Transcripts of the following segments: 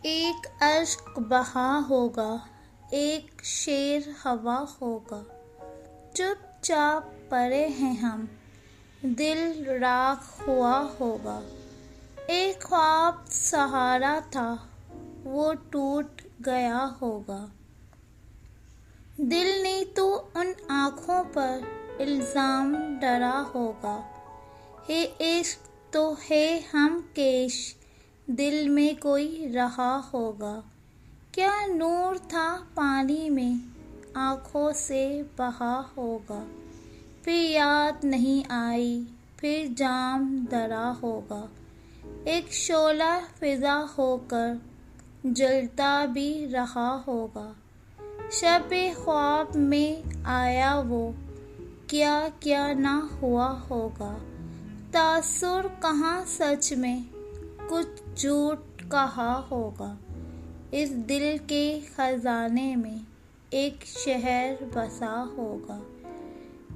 एक अश्क बहा होगा, एक शेर हवा होगा। चुपचाप पड़े हैं हम, दिल राख हुआ होगा। एक ख्वाब सहारा था, वो टूट गया होगा। दिल ने तो उन आँखों पर इल्ज़ाम डरा होगा। हे इश्क तो है हम केश, दिल में कोई रहा होगा। क्या नूर था पानी में, आँखों से बहा होगा। फिर याद नहीं आई, फिर जाम दरा होगा। एक शोला फिजा होकर जलता भी रहा होगा। शब-ए ख्वाब में आया वो, क्या क्या ना हुआ होगा। तासुर कहाँ सच में, कुछ झूठ कहा होगा। इस दिल के खजाने में एक शहर बसा होगा।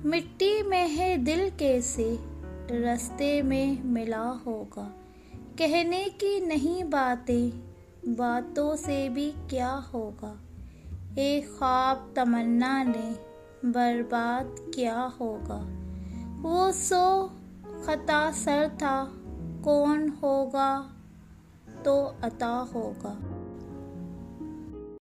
मिट्टी में है दिल कैसे, रास्ते में मिला होगा। कहने की नहीं बातें, बातों से भी क्या होगा। एक ख्वाब तमन्ना ने बर्बाद किया होगा। वो सो खता सर था, कौन होगा तो अता होगा।